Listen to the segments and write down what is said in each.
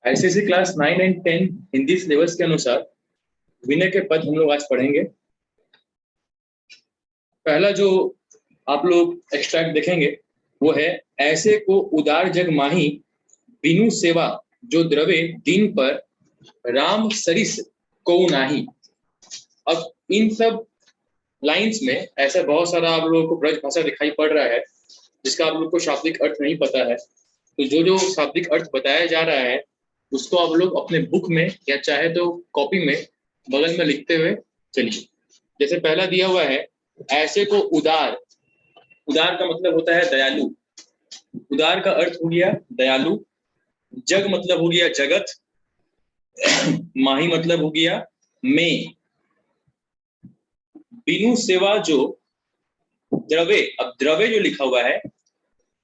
ICSE class 9 and 10 Hindi syllabus के अनुसार विनय के पद हम लोग आज पढ़ेंगे। पहला जो आप लोग एक्सट्रैक्ट देखेंगे वो है, ऐसे को उदार जग माही बिनु सेवा जो द्रवे दिन पर राम सरिस को नाही। अब इन सब लाइंस में ऐसा बहुत सारा आप लोगों को ब्रज भाषा दिखाई पड़ रहा है जिसका आप लोग को शाब्दिक अर्थ नहीं पता है। तो जो जो शाब्दिक अर्थ बताया जा रहा है उसको आप लोग अपने बुक में या चाहे तो कॉपी में बगल में लिखते हुए चलिए। जैसे पहला दिया हुआ है, ऐसे को उदार। उदार का मतलब होता है दयालु। उदार का अर्थ हो गया दयालु। जग मतलब हो गया जगत। माही मतलब हो गया में। बिनु सेवा जो द्रवे, अब द्रवे जो लिखा हुआ है,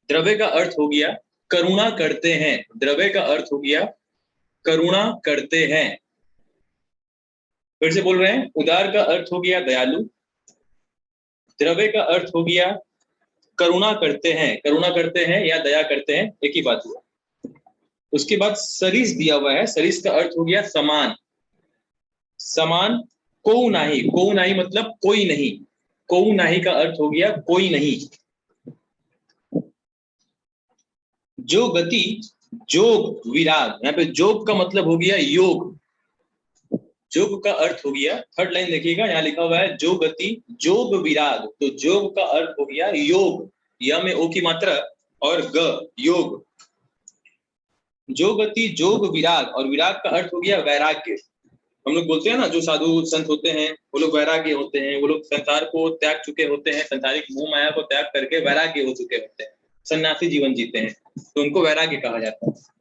द्रवे का अर्थ हो गया करुणा करते हैं। द्रवे का अर्थ हो गया करुणा करते हैं। फिर से बोल रहे हैं, उदार का अर्थ हो गया दयालु। द्रवे का अर्थ हो गया करुणा करते हैं। करुणा करते हैं या दया करते हैं, एक ही बात हुआ। उसके बाद सरिस दिया हुआ है। सरिस का अर्थ हो गया समान। समान को नाही। को नाही मतलब कोई नहीं। को नाही का अर्थ हो गया कोई नहीं। जो गति जोग विराग, यहाँ पे जोग का मतलब हो गया योग। जोग का अर्थ हो गया, थर्ड लाइन देखिएगा, यहाँ लिखा हुआ है जो गति जोग विराग। तो जोग का अर्थ हो गया योग, य में ओ की मात्रा और ग, योग। जो गति जोग विराग, और विराग का अर्थ हो गया वैराग्य। हम लोग बोलते हैं ना, जो साधु संत होते हैं वो लोग वैराग्य होते हैं। वो लोग संसार को त्याग चुके होते हैं, संसारिक मोह माया को त्याग करके वैराग्य हो चुके होते हैं, सन्यासी जीवन जीते हैं, तो उनको वैराग्य कहा जाता है।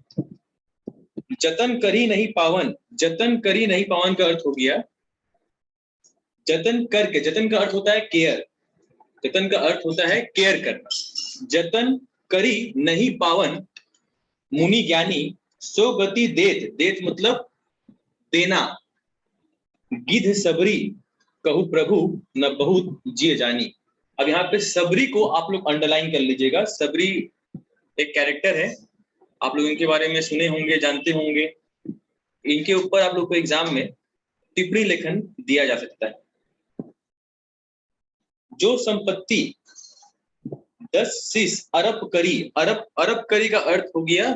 जतन करी नहीं पावन। जतन करी नहीं पावन का अर्थ हो गया जतन करके। जतन का अर्थ होता है केयर। जतन का अर्थ होता है केयर करना। जतन करी नहीं पावन मुनि ज्ञानी सो गति देत। देत मतलब देना। गिद्ध सबरी कहू प्रभु न बहुत जिय जानी। अब यहाँ पे सबरी को आप लोग अंडरलाइन कर लीजिएगा। सबरी एक कैरेक्टर है, आप लोग इनके बारे में सुने होंगे, जानते होंगे। इनके ऊपर आप लोग को एग्जाम में टिप्पणी लेखन दिया जा सकता है। जो संपत्ति 10 शीश अरब करी। अरब, अरब करी का अर्थ हो गया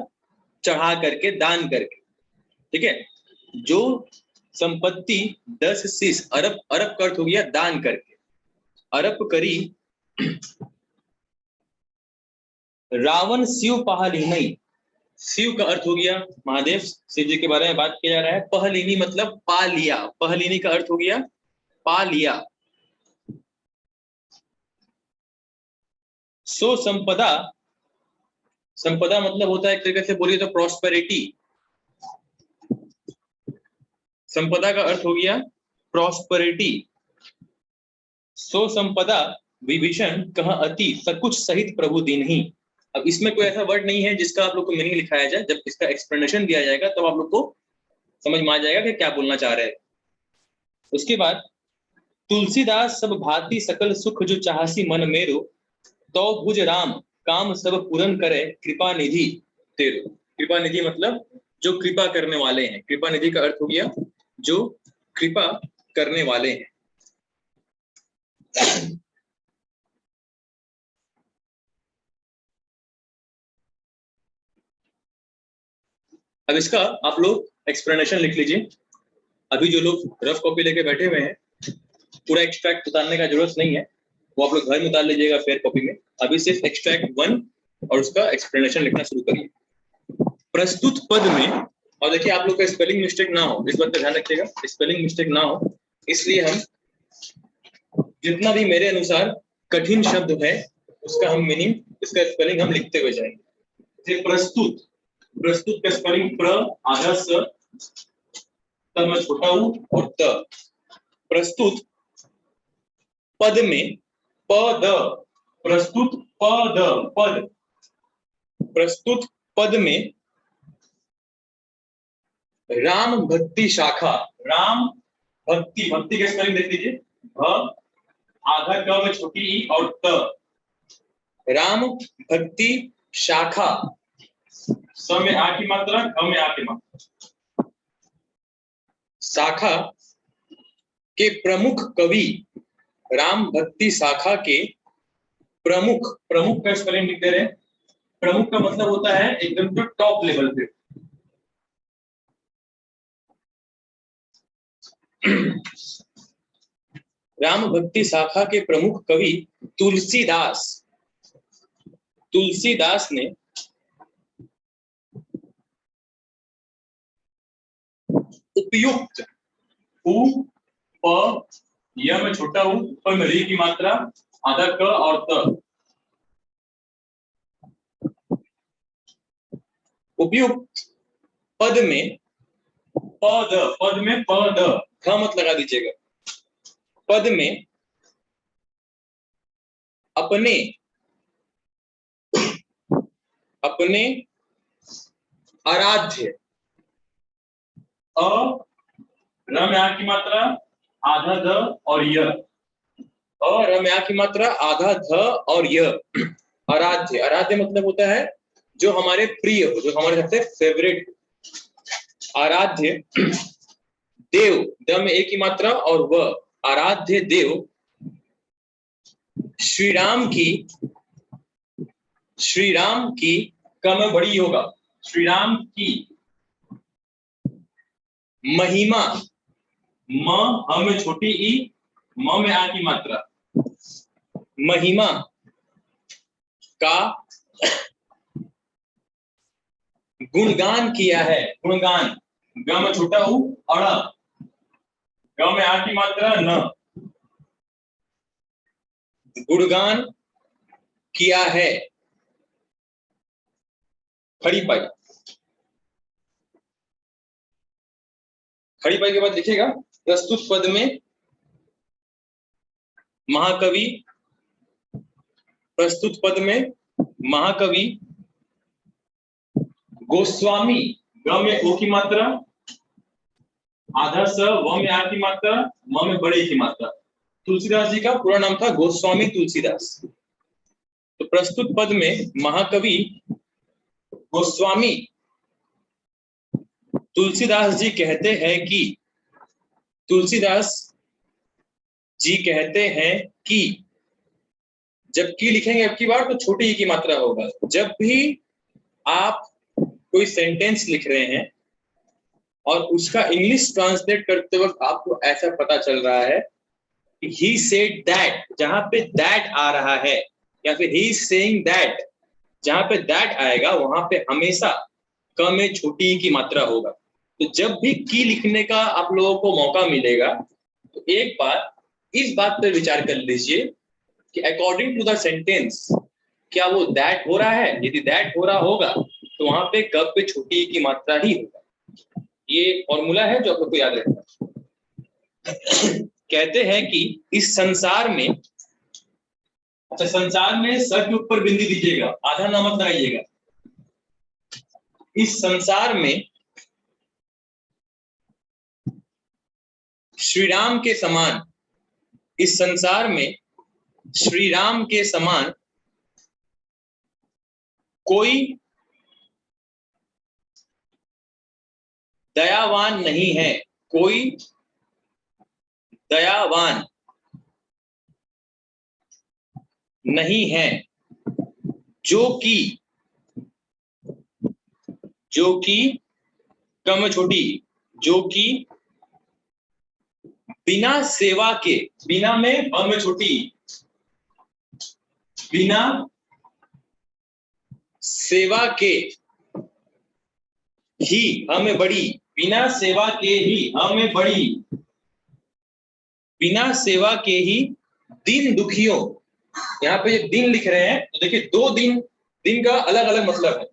चढ़ा करके, दान करके, ठीक है। जो संपत्ति 10 शीश, अरब, अरब का अर्थ हो गया दान करके, अरब करी रावण शिव पहलीनी। शिव का अर्थ हो गया महादेव, शिव जी के बारे में बात किया जा रहा है। पहलीनी मतलब पा लिया। पहलीनी का अर्थ हो गया पा लिया। सो संपदा, संपदा मतलब होता है एक तरीके से बोलिए तो प्रॉस्पेरिटी। संपदा का अर्थ हो गया प्रॉस्पेरिटी। सो संपदा विभीषण कहा अति सकुच सहित प्रभु दीन्ही। अब इसमें कोई ऐसा वर्ड नहीं है जिसका आप लोग को मीनिंग लिखाया जाए। जब इसका एक्सप्लेनेशन दिया जाएगा तब आप लोग को समझ में आ जाएगा कि क्या बोलना चाह रहे हैं। उसके बाद तुलसीदास सब भांति सकल सुख जो चाहसी मन मेरो तो भुज राम काम सब पूर्ण करे कृपा निधि तेरो। कृपा निधि मतलब जो कृपा करने वाले हैं। कृपा निधि का अर्थ हो गया जो कृपा करने वाले हैं। अब इसका आप लोग एक्सप्लेनेशन लिख लीजिए। अभी जो लोग रफ कॉपी लेके बैठे हुए हैं, पूरा एक्सट्रैक्ट उतारने का जरूरत नहीं है, वो आप लोग घर में उतार लीजिएगा फेयर कॉपी में। अभी सिर्फ एक्सट्रैक्ट 1 और उसका एक्सप्लेनेशन लिखना शुरू करिए। प्रस्तुत पद में, और देखिए आप लोग का स्पेलिंग मिस्टेक ना हो, इस बात का ध्यान रखिएगा, स्पेलिंग मिस्टेक ना हो, इसलिए हम जितना भी मेरे अनुसार कठिन शब्द है उसका हम मीनिंग, इसका स्पेलिंग हम लिखते हुए जाएंगे। प्रस्तुत, प्रस्तुत का स्पेलिंग प्र आधा स, तब मैं छोटा हूं और त। प्रस्तुत पद में पद, प्रस्तुत पद, पद, प्रस्तुत पद में राम भक्ति शाखा। राम भक्ति, भक्ति का स्पेलिंग देख लीजिए, भ आधा क में छोटी ई और त। राम भक्ति शाखा, स में आ की मात्रा, ख में आ की मात्रा। शाखा के प्रमुख कवि, राम भक्ति शाखा के प्रमुख, प्रमुख का स्पेलिंग लिख दे रहे हैं। प्रमुख का मतलब होता है एकदम जो टॉप लेवल पे। राम भक्ति शाखा के प्रमुख कवि तुलसीदास, तुलसीदास ने उपयुक्त, उ प य में छोटा उ, प में री की मात्रा, आधा क और त, उपयुक्त पद में पद, पद में पद, ख मत लगा दीजिएगा। पद में अपने, अपने आराध्य, अ र में आ की मात्रा, आधा ध और य, अ र में आ की मात्रा, आधा ध और य। आराध्य, आराध्य मतलब होता है जो हमारे प्रिय हो, जो हमारे सबसे फेवरेट। आराध्य देव, द में एक ही मात्रा और व, आराध्य देव श्री राम की, श्री राम की क में बड़ी होगा, श्री राम की महिमा, म ह में छोटी ई, म में आ की मात्रा, महिमा का गुणगान किया है। गुणगान, ग में छोटा उ, अड़, ग में आ की मात्रा, न, गुणगान किया है। खड़ी पाई, खड़ी पाई के बाद लिखिएगा प्रस्तुत पद में महाकवि, प्रस्तुत पद में महाकवि गोस्वामी, ग में ओ की मात्रा, आधा स, व में आ की मात्रा, म में बड़े की मात्रा। तुलसीदास जी का पूरा नाम था गोस्वामी तुलसीदास। तो प्रस्तुत पद में महाकवि गोस्वामी तुलसीदास जी कहते हैं कि, तुलसीदास जी कहते हैं कि, जब की लिखेंगे अब की बार तो छोटी ई की मात्रा होगा। जब भी आप कोई सेंटेंस लिख रहे हैं और उसका इंग्लिश ट्रांसलेट करते वक्त आपको ऐसा पता चल रहा है कि ही सेड दैट, जहां पे दैट आ रहा है, या फिर ही इज सेइंग दैट, जहां पे दैट आएगा वहां पे हमेशा क में छोटी ई की मात्रा होगा। तो जब भी की लिखने का आप लोगों को मौका मिलेगा तो एक बार इस बात पर विचार कर लीजिए कि अकॉर्डिंग टू द सेंटेंस क्या वो दैट हो रहा है। यदि दैट हो रहा होगा तो वहां पे ग पे छोटी ई की मात्रा ही होगा। ये फॉर्मूला है जो आपको याद रखना। कहते हैं कि इस संसार में, अच्छा संसार में सर के ऊपर बिंदी दीजिएगा, आधा ना मत लगाइएगा। इस संसार में श्री राम के समान, इस संसार में श्री राम के समान कोई दयावान नहीं है, कोई दयावान नहीं है, जो कि कम छोटी, जो कि बिना सेवा के, बिना में ब में छोटी, बिना सेवा के ही हमें बड़ी, बिना सेवा के ही हमें बड़ी, बिना सेवा के ही दीन दुखियों। यहाँ पे दिन लिख रहे हैं तो देखिए दो दिन, दिन का अलग अलग मतलब है।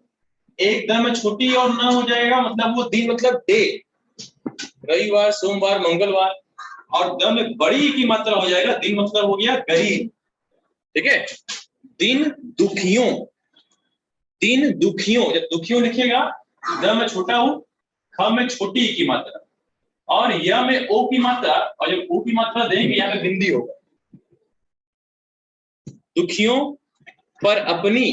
एकदम छोटी और ना हो जाएगा मतलब वो दिन मतलब डे, रविवार सोमवार मंगलवार, और द में बड़ी की मात्रा हो जाएगा, दिन मतलब हो गया गरीब। ठीक है, दिन दुखियों, दिन दुखियों, जब दुखियों लिखेगा द में छोटा हूं, ख में छोटी की मात्रा और य में ओ की मात्रा, और जब ओ की मात्रा देंगे यहाँ पे बिंदी होगा। दुखियों पर अपनी,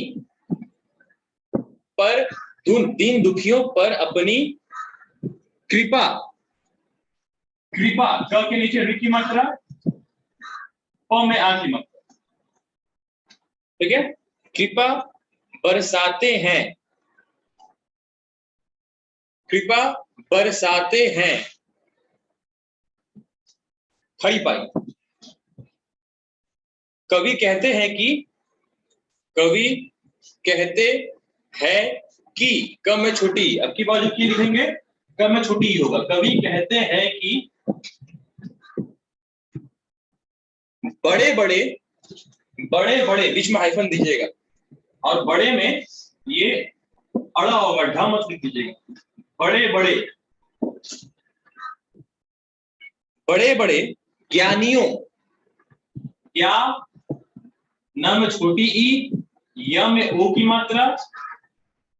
पर दीन दुखियों पर अपनी कृपा, कृपा क के नीचे ऋ की मात्रा, प में आ की मात्रा, ठीक है। कृपा बरसाते हैं, कृपा बरसाते हैं, खड़ी पाई। कवि कहते हैं कि, कवि कहते हैं कि, क में छोटी, अब की बार जो की लिखेंगे क में छोटी ही होगा। कवि कहते हैं कि बड़े बड़े, बड़े बड़े, बीच में हाइफन दीजिएगा, और बड़े में ये अड़ा होगा, ढ मत लिख दीजिएगा। बड़े बड़े, बड़े बड़े ज्ञानियों, क्या न में छोटी ई, य में ओ की मात्रा,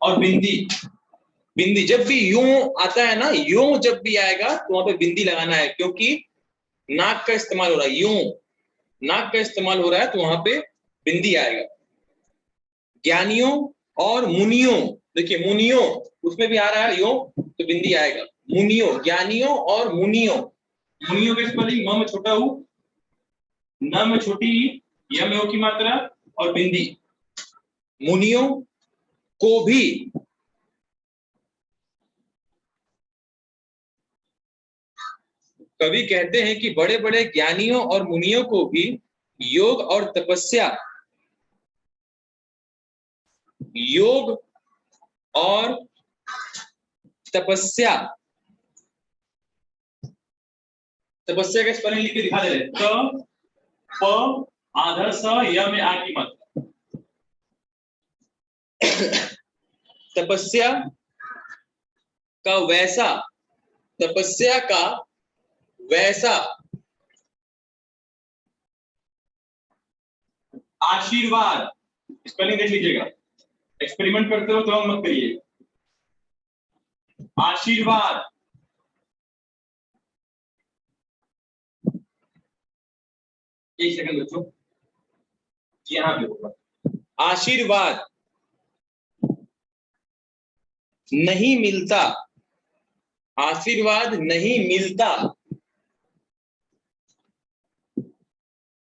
और बिंदी, बिंदी जब भी यूं आता है ना, यूं जब भी आएगा तो वहां पे बिंदी लगाना है, क्योंकि नाक का इस्तेमाल हो रहा है, यूं नाक का इस्तेमाल हो रहा है तो वहां पे बिंदी आएगा। ज्ञानियों और मुनियों, देखिए मुनियों उसमें भी आ रहा है यो, तो बिंदी आएगा। मुनियों, ज्ञानियों और मुनियों, मुनियों के स्पेलिंग म में छोटा ऊ, न में छोटी ई, य में ओ की मात्रा और बिंदी। मुनियों को भी, कवि कहते हैं कि बड़े बड़े ज्ञानियों और मुनियों को भी योग और तपस्या, योग और तपस्या, तपस्या का स्पेलिंग लिख के दिखा दे रहे, त प आधा स, य में आ की मात्रा। तपस्या का वैसा, तपस्या का वैसा आशीर्वाद, स्पेलिंग देख लीजिएगा, एक्सपेरिमेंट करते हो तो मत करिए। आशीर्वाद, एक सेकंड बच्चों, यहां पे होगा। आशीर्वाद नहीं मिलता, आशीर्वाद नहीं मिलता,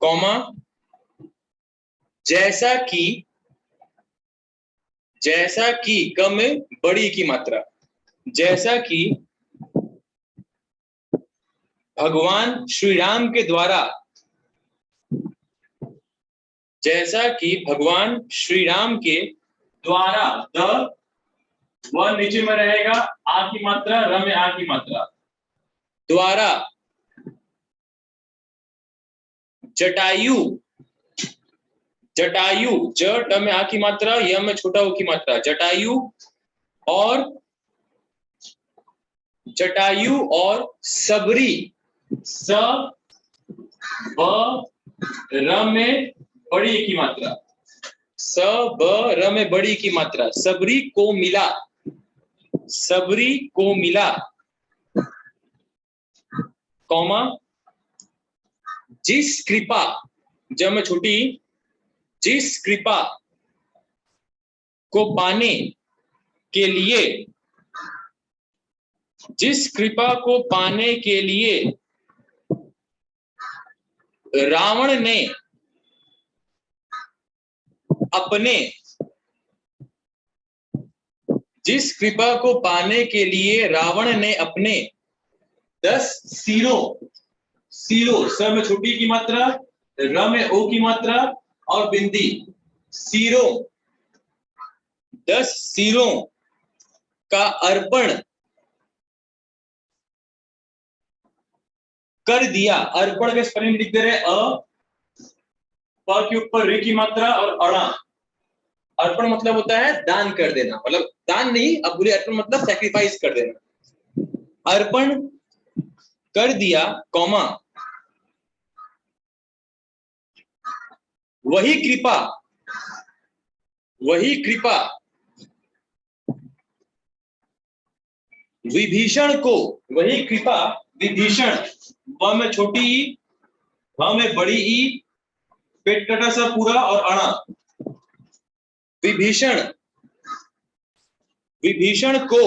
कौमा जैसा कि, जैसा कि क में बड़ी की मात्रा, जैसा कि भगवान श्री राम के द्वारा, जैसा कि भगवान श्री राम के द्वारा, द व नीचे में रहेगा, आ की मात्रा, र में आ की मात्रा, द्वारा जटायु, जटायु ज ट में आ की मात्रा, य में छोटा ओ की मात्रा, जटायु और, जटायु और सबरी, स ब र में बड़ी की मात्रा, स ब र में बड़ी की मात्रा, सबरी को मिला, सबरी को मिला, कौमा जिस कृपा, ज में छोटी, जिस कृपा को पाने के लिए, जिस कृपा को पाने के लिए रावण ने अपने, जिस कृपा को पाने के लिए रावण ने अपने 10 सिरों, सिरों स में छोटी की मात्रा, र में ओ की मात्रा और बिंदी, सिरों, 10 सिरों का अर्पण कर दिया। अर्पण के स्पेलिंग लिख दे रहे, अ प के ऊपर रे की मात्रा और अड़ा। अर्पण मतलब होता है दान कर देना, मतलब दान नहीं, अब बोले अर्पण मतलब सैक्रिफाइस कर देना। अर्पण कर दिया, कौमा वही कृपा, वही कृपा विभीषण को, वही कृपा विभीषण, व में छोटी ई, भ में बड़ी ई, पेट कटा सा पूरा और अणा, विभीषण, विभीषण को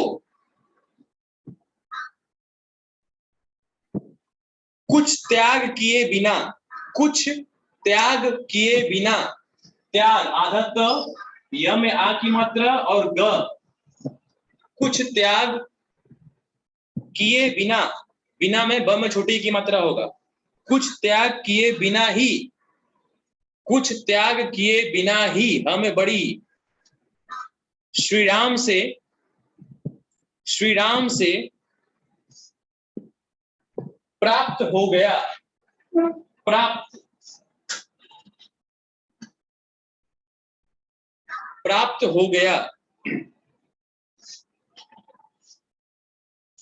कुछ त्याग किए बिना, कुछ त्याग किए बिना, त्याग आधा त, य में आ की मात्रा और ग, कुछ त्याग किए बिना, बिना में ब में छोटी की मात्रा होगा, कुछ त्याग किए बिना ही, कुछ त्याग किए बिना ही, हमें बड़ी, श्री राम से, श्री राम से प्राप्त हो गया, प्राप्त, प्राप्त हो गया।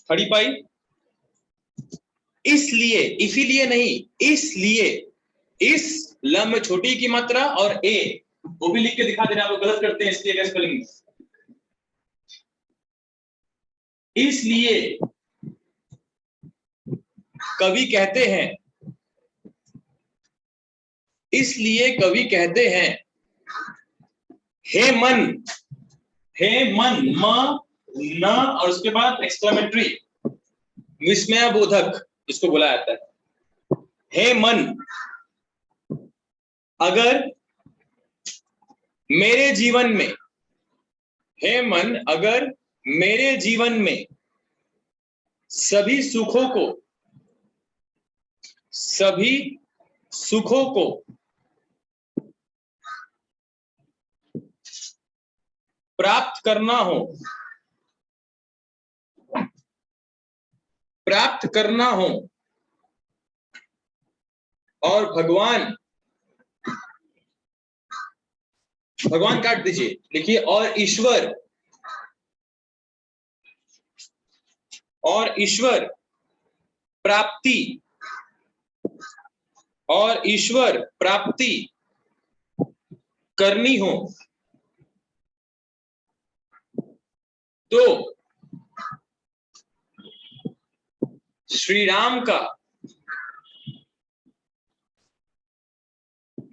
खड़ी पाई, इसलिए, इसीलिए नहीं, इसलिए, इस ल में छोटी की मात्रा और ए, वो भी लिख के दिखा देना, आप गलत करते हैं इसलिए क्या स्पेलिंग। इसलिए कवि कहते हैं, इसलिए कवि कहते हैं, हे मन, हे मन, म न और उसके बाद एक्सक्लेमेटरी विस्मय बोधक इसको बोला जाता है। हे मन, अगर मेरे जीवन में, हे मन, अगर मेरे जीवन में सभी सुखों को, सभी सुखों को प्राप्त करना हो, प्राप्त करना हो, और भगवान, भगवान काट दीजिए, लिखिए और ईश्वर, और ईश्वर प्राप्ति, और ईश्वर प्राप्ति करनी हो तो श्री राम का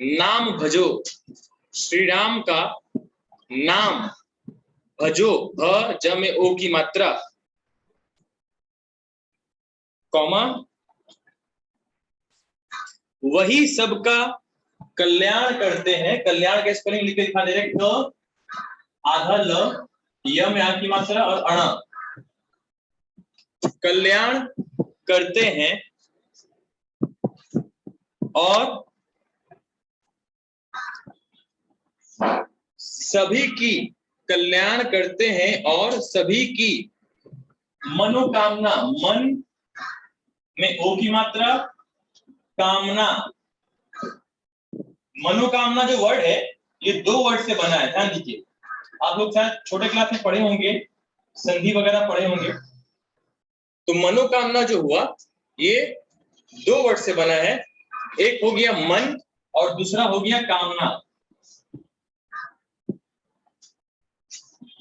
नाम भजो, श्री राम का नाम भजो, भ ज में ओ की मात्रा, कॉमा, वही सबका कल्याण करते हैं। कल्याण का स्पेलिंग लिख के दिखा दे रहे, क आधा ल, य में आ की मात्रा और अण, कल्याण करते हैं और सभी की, कल्याण करते हैं और सभी की मनोकामना, मन में ओ की मात्रा, कामना, मनोकामना जो वर्ड है ये दो वर्ड से बना है, ध्यान दीजिए। आप लोग शायद छोटे क्लास में पढ़े होंगे, संधि वगैरह पढ़े होंगे, तो मनोकामना जो हुआ ये दो वर्ड से बना है, एक हो गया मन और दूसरा हो गया कामना।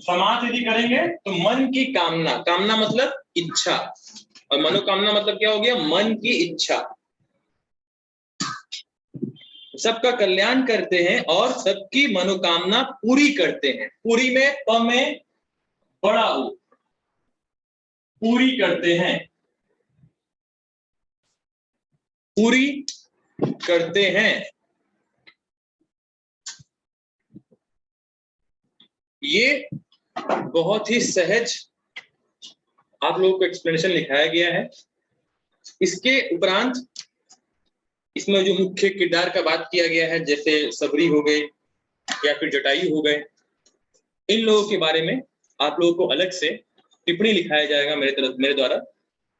समास यदि करेंगे तो मन की कामना, कामना मतलब इच्छा, और मनोकामना मतलब क्या हो गया, मन की इच्छा। सबका कल्याण करते हैं और सबकी मनोकामना पूरी करते हैं। पूरी में प में बड़ा हो, पूरी करते हैं, पूरी करते हैं। ये बहुत ही सहज आप लोगों को एक्सप्लेनेशन लिखाया गया है। इसके उपरांत इसमें जो मुख्य किरदार का बात किया गया है, जैसे सबरी हो गए या फिर जटायु हो गए, इन लोगों के बारे में आप लोगों को अलग से टिप्पणी लिखाया जाएगा मेरे द्वारा,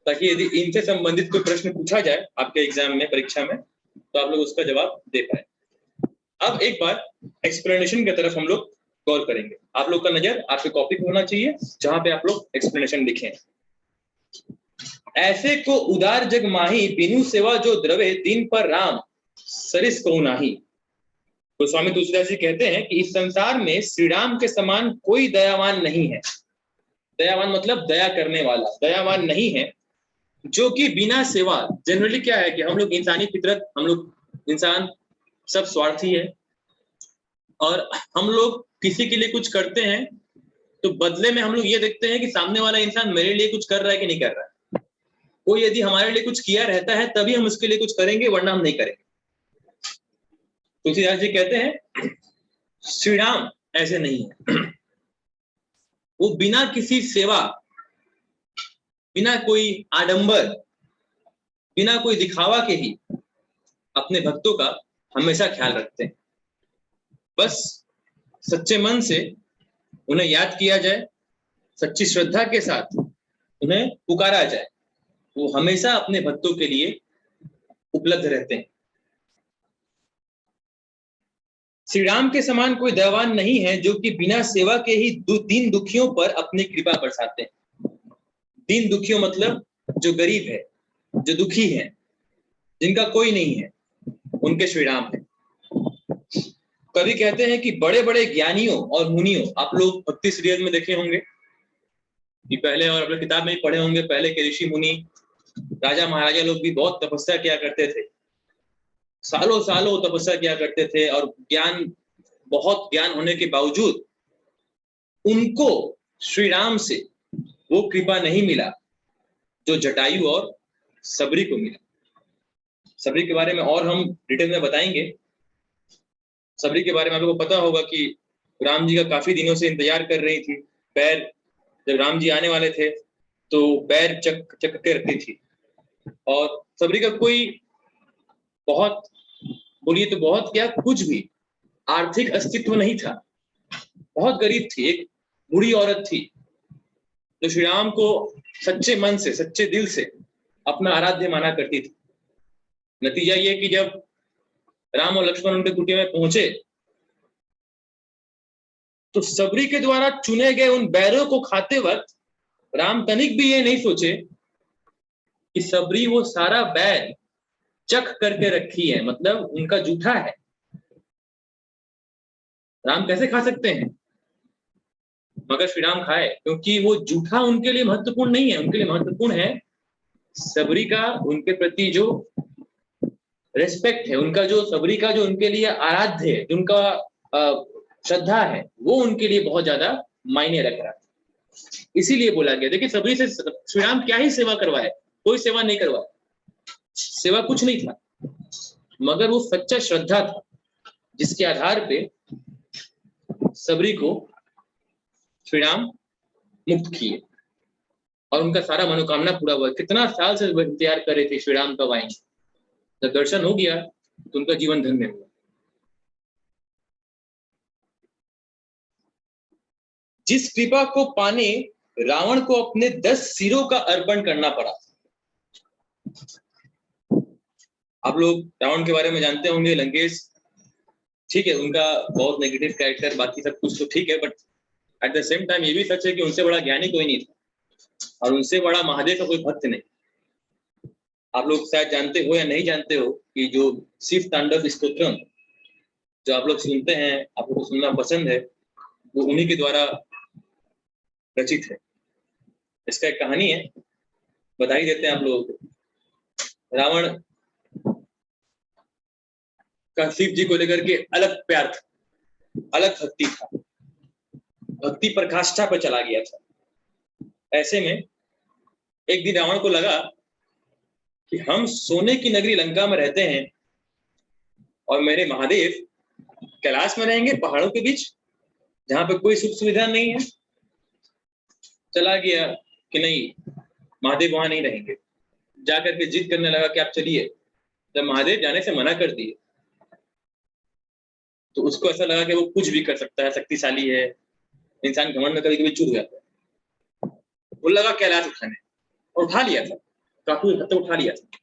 ताकि यदि इनसे संबंधित कोई प्रश्न पूछा जाए आपके एग्जाम में, परीक्षा में, तो आप लोग उसका जवाब दे पाए। अब एक बार एक्सप्लेनेशन की तरफ हम लोग गौर करेंगे। आप लोग का नजर आपके कॉपी पे होना चाहिए, जहां पे आप लोग एक्सप्लेनेशन लिखें। ऐसे को उदार जग माही, बिनु सेवा जो द्रवे, दिन पर राम सरिस को नाही। तो स्वामी तुलसीदास जी कहते हैं कि इस संसार में श्री राम के समान कोई दयावान नहीं है। दयावान मतलब दया करने वाला, दयावान नहीं है, जो कि बिना सेवा, जनरली क्या है कि हम लोग इंसानी फितरत, हम लोग इंसान सब स्वार्थी है, और हम लोग किसी के लिए कुछ करते हैं तो बदले में हम लोग ये देखते हैं कि सामने वाला इंसान मेरे लिए कुछ कर रहा है कि नहीं कर रहा है। कोई यदि हमारे लिए कुछ किया रहता है तभी हम उसके लिए कुछ करेंगे, वरना हम नहीं करेंगे। तुलसीदास जी कहते हैं श्री राम ऐसे नहीं है। वो बिना किसी सेवा, बिना कोई आडंबर, बिना कोई दिखावा के ही अपने भक्तों का हमेशा ख्याल रखते हैं। बस सच्चे मन से उन्हें याद किया जाए, सच्ची श्रद्धा के साथ उन्हें पुकारा जाए, वो हमेशा अपने भक्तों के लिए उपलब्ध रहते हैं। श्री राम के समान कोई दयावान नहीं है जो कि बिना सेवा के ही दीन दुखियों पर अपनी कृपा बरसाते हैं। दीन दुखियों मतलब जो गरीब है, जो दुखी है, जिनका कोई नहीं है, उनके श्री राम है। कवि कहते हैं कि बड़े बड़े ज्ञानियों और मुनियों, आप लोग भक्ति सीरियल में देखे होंगे कि पहले, और अपने किताब में भी पढ़े होंगे, पहले के ऋषि मुनि, राजा महाराजा लोग भी बहुत तपस्या किया करते थे, सालों सालों तपस्या किया करते थे, और बहुत ज्ञान होने के बावजूद उनको श्री राम से वो कृपा नहीं मिला जो जटायु और सबरी को मिला। सबरी के बारे में और हम डिटेल में बताएंगे। सबरी के बारे में आप लोगों को पता होगा कि राम जी का काफी दिनों से इंतजार कर रही थी। पैर, जब राम जी आने वाले थे तो पैर चक के रखती थी, और सबरी का कोई बहुत, बोलिए तो बहुत क्या, कुछ भी आर्थिक अस्तित्व नहीं था। बहुत गरीब थी, एक बूढ़ी औरत थी जो श्री राम को सच्चे मन से, सच्चे दिल से अपना आराध्य माना करती थी। नतीजा ये कि जब राम और लक्ष्मण उनके कुटिया में पहुंचे तो सबरी के द्वारा चुने गए उन बैरों को खाते वक्त राम तनिक भी ये नहीं सोचे कि सबरी वो सारा बैर चख करके रखी है, मतलब उनका जूठा है। राम कैसे खा सकते हैं, मगर श्री राम खाए, क्योंकि वो जूठा उनके लिए महत्वपूर्ण नहीं है। उनके लिए महत्वपूर्ण है सबरी का उनके प्रति जो रेस्पेक्ट है, उनका जो सबरी का जो उनके लिए आराध्य है, जो उनका श्रद्धा है, वो उनके लिए बहुत ज्यादा मायने रख रहा है। इसीलिए बोला गया। देखिए, सबरी से श्री राम क्या ही सेवा करवाए, कोई सेवा नहीं करवाए, सेवा कुछ नहीं था, मगर वो सच्चा श्रद्धा था जिसके आधार पे सबरी को श्री राम मुक्त किए और उनका सारा मनोकामना पूरा हुआ। कितना साल से इंतजार कर रहे थे श्री राम कब आएंगे। जब दर्शन हो गया तो उनका जीवन धन्य हुआ। जिस कृपा को पाने रावण को अपने 10 सिरों का अर्पण करना पड़ा। आप लोग रावण के बारे में जानते होंगे, लंकेश, ठीक है, उनका बहुत नेगेटिव कैरेक्टर, बाकी सब कुछ तो ठीक है, but at the same time ये भी सच है कि उनसे बड़ा ज्ञानी कोई नहीं था और उनसे बड़ा महादेव का कोई भक्त नहीं। आप लोग शायद जानते हो या नहीं जानते हो कि जो शिव तांडव स्तोत्रम जो आप लोग सुनते हैं, आप लोग को सुनना पसंद है, वो उन्हीं के द्वारा रचित है। इसका एक कहानी है, बधाई देते हैं आप लोगों को। रावण का शिव जी को लेकर के अलग प्यार था, अलग भक्ति था, भक्ति प्रकाष्ठा पर चला गया था। ऐसे में एक दिन रावण को लगा कि हम सोने की नगरी लंका में रहते हैं और मेरे महादेव कैलाश में रहेंगे, पहाड़ों के बीच, जहां पे कोई सुख सुविधा नहीं है। चला गया कि नहीं, महादेव वहां नहीं रहेंगे। जाकर के जिद करने लगा कि आप चलिए। जब महादेव जाने से मना कर दिए तो उसको ऐसा लगा कि वो कुछ भी कर सकता है, शक्तिशाली है। इंसान घमंड में कभी कभी चूक जाता है। वो लगा कैलाश उठाने और उठा लिया था, काफी हद तक उठा लिया था।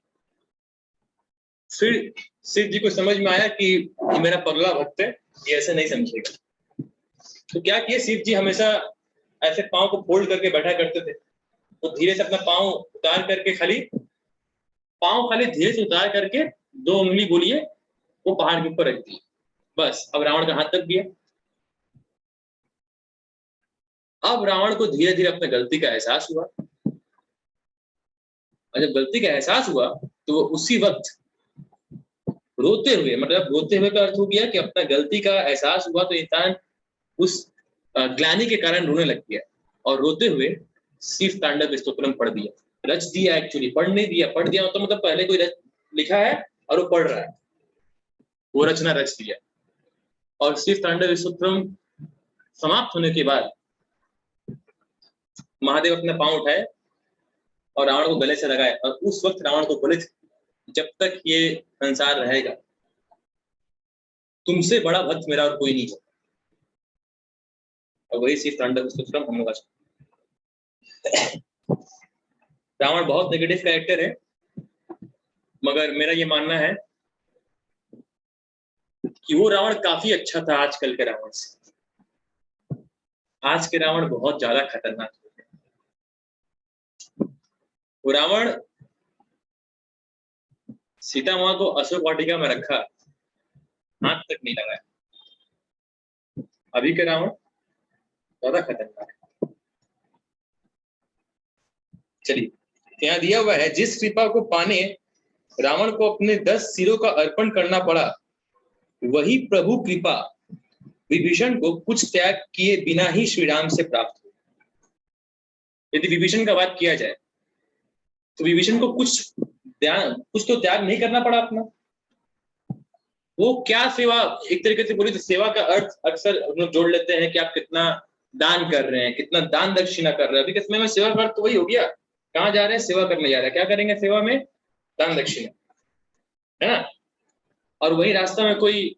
फिर शिव जी को समझ में आया कि ये मेरा पगला भक्त है, ये ऐसे नहीं समझेगा। तो क्या किए, शिव जी हमेशा ऐसे पांव को फोल्ड करके बैठा करते थे। तो धीरे से अपना पांव उतार करके, पांव खाली धीरे से उतार करके 2 उंगली बोलिए वो पहाड़ के ऊपर रख दी। बस अब रावण का हाथ तक गया। अब रावण को धीरे धीरे अपने गलती का एहसास हुआ, और जब गलती का एहसास हुआ तो वो उसी वक्त रोते हुए, मतलब रोते हुए का अर्थ हो गया कि अपना गलती का एहसास हुआ तो इंसान उस ग्लानि के कारण रोने लग गया और रोते हुए शिव तांडव स्तोत्रम पढ़ दिया, रच दिया। एक्चुअली पढ़ नहीं दिया, पढ़ दिया तो मतलब पहले कोई लिखा है और वो पढ़ रहा है, वो रचना रच दिया। और शिव तांडव स्तोत्रम समाप्त होने के बाद महादेव अपना पांव उठाए और रावण को गले से लगाए, और उस वक्त रावण को बोले, जब तक ये संसार रहेगा तुमसे बड़ा भक्त मेरा और कोई नहीं होगा। और वही शिव तांडव स्तोत्रम हम लोग। रावण बहुत नेगेटिव कैरेक्टर है, मगर मेरा ये मानना है कि वो रावण काफी अच्छा था आजकल के रावण से। आज के रावण बहुत ज्यादा खतरनाक हो गए। वो रावण सीता माँ को अशोक वाटिका में रखा, हाथ तक नहीं लगाया। अभी के रावण ज्यादा खतरनाक है। चलिए, यहाँ दिया हुआ है, जिस कृपा को पाने रावण को अपने 10 सिरों का अर्पण करना पड़ा, वही प्रभु कृपा विभीषण को कुछ त्याग किए बिना ही श्री राम से प्राप्त हुई। यदि विभीषण का बात किया जाए तो विभीषण को कुछ तो त्याग नहीं करना पड़ा अपना। वो क्या सेवा, एक तरीके से बोली तो सेवा का अर्थ अक्सर हम लोग जोड़ लेते हैं कि आप कितना दान कर रहे हैं, कितना दान दक्षिणा कर रहे हैं। अभी के समय में सेवा का अर्थ तो वही हो गया, कहाँ जा रहे हैं, सेवा करने जा रहे हैं। क्या करेंगे सेवा में? दान दक्षिणा, है ना। और वही रास्ता में कोई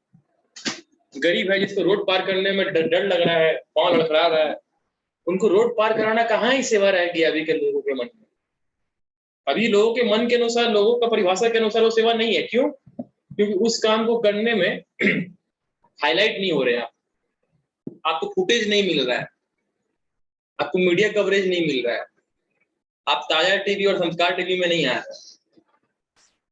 गरीब है जिसको रोड पार करने में डर लग रहा है, पांव लड़खड़ा रहा है, उनको रोड पार कराना कहाँ ही सेवा रह गई अभी के लोगों के मन में। अभी लोगों के मन के अनुसार, लोगों का परिभाषा के अनुसार वो सेवा नहीं है। क्यों? क्योंकि उस काम को करने में हाईलाइट नहीं हो रहे हैं, आपको फुटेज नहीं मिल रहा है, आपको मीडिया कवरेज नहीं मिल रहा है, आप ताजा टीवी और संस्कार टीवी में नहीं आ रहे,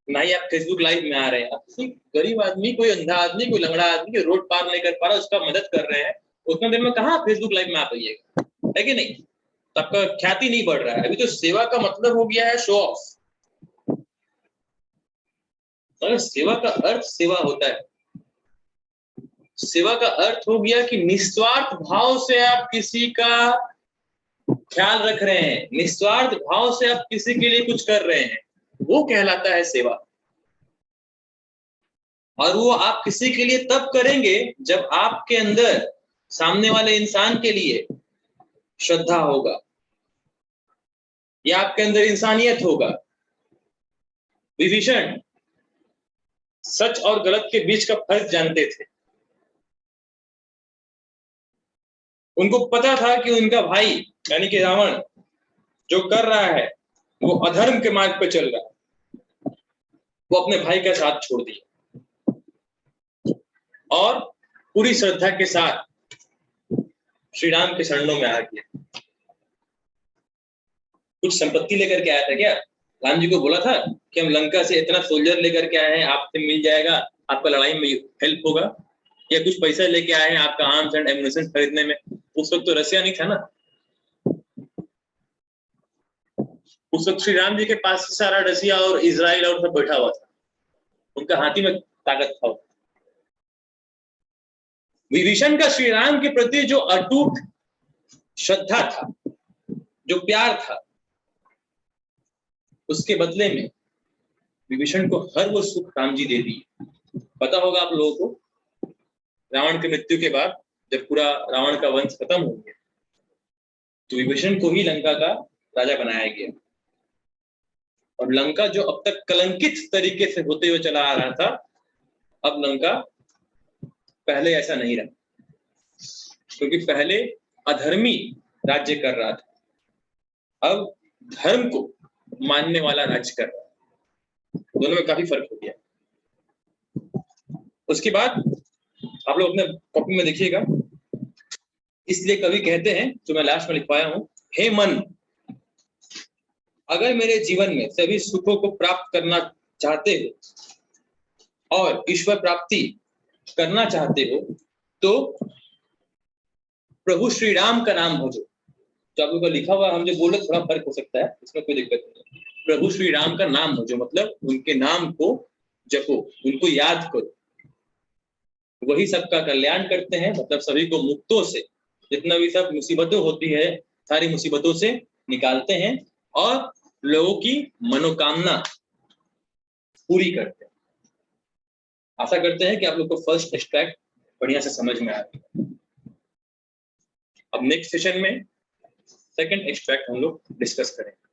ना ही आप फेसबुक लाइव में आ रहे हैं। आप किसी गरीब आदमी, कोई अंधा आदमी, कोई लंगड़ा आदमी रोड पार नहीं कर पा रहा, उसका मदद कर रहे हैं, उतना देर में कहाँ फेसबुक लाइव में आ पाइएगा, है कि नहीं? तो आपका ख्याति नहीं बढ़ रहा है। अभी तो सेवा का मतलब हो गया है शो ऑफ। अगर सेवा का अर्थ सेवा होता है, सेवा का अर्थ हो गया कि निस्वार्थ भाव से आप किसी का ख्याल रख रहे हैं, निस्वार्थ भाव से आप किसी के लिए कुछ कर रहे हैं, वो कहलाता है सेवा। और वो आप किसी के लिए तब करेंगे जब आपके अंदर सामने वाले इंसान के लिए श्रद्धा होगा, या आपके अंदर इंसानियत होगा। विभीषण सच और गलत के बीच का फर्क जानते थे। उनको पता था कि उनका भाई यानी कि रावण जो कर रहा है वो अधर्म के मार्ग पे चल रहा है। वो अपने भाई का साथ छोड़ दिया और पूरी श्रद्धा के साथ श्री राम के शरणों में आ गया। कुछ संपत्ति लेकर के आया था क्या? राम जी को बोला था कि हम लंका से इतना सोल्जर लेकर के आए हैं, आपसे मिल जाएगा, आपका लड़ाई में हेल्प होगा, या कुछ पैसा लेके आए हैं आपका आर्म्स एंड एम्युनिशन खरीदने में? उस वक्त तो रसिया नहीं था ना, उस वक्त श्री राम जी के पास सारा रसिया और इजराइल और सब बैठा हुआ था, उनका हाथी में ताकत था। विभीषण का श्री राम के प्रति जो अटूट श्रद्धा था, जो प्यार था, उसके बदले में विभीषण को हर वो सुख राम जी दे दिए। पता होगा आप लोगों को, रावण की मृत्यु के बाद जब पूरा रावण का वंश खत्म हो गया तो विभीषण को ही लंका का राजा बनाया गया। और लंका जो अब तक कलंकित तरीके से होते हुए चला आ रहा था, अब लंका पहले ऐसा नहीं रहा, क्योंकि पहले अधर्मी राज्य कर रहा था, अब धर्म को मानने वाला राज्य कर रहा है। दोनों में काफी फर्क हो गया। उसके बाद आप लोग अपने कॉपी में देखिएगा, इसलिए कवि कहते हैं, जो मैं लास्ट में लिखवाया हूं, हे मन, अगर मेरे जीवन में सभी सुखों को प्राप्त करना चाहते हो और ईश्वर प्राप्ति करना चाहते हो तो प्रभु श्री राम का नाम भजो। जो आप लोगों का लिखा हुआ हम जो बोले थोड़ा फर्क हो सकता है, इसमें कोई दिक्कत नहीं। प्रभु श्री राम का नाम भजो मतलब उनके नाम को जपो, उनको याद करो, वही सबका कल्याण करते हैं, मतलब सभी को मुक्तों से जितना भी सब मुसीबतें होती है सारी मुसीबतों से निकालते हैं और लोगों की मनोकामना पूरी करते हैं। आशा करते हैं कि आप लोग को फर्स्ट एक्सट्रैक्ट बढ़िया से समझ में आ रहा है। अब नेक्स्ट सेशन में सेकंड एक्सट्रैक्ट हम लोग डिस्कस करेंगे।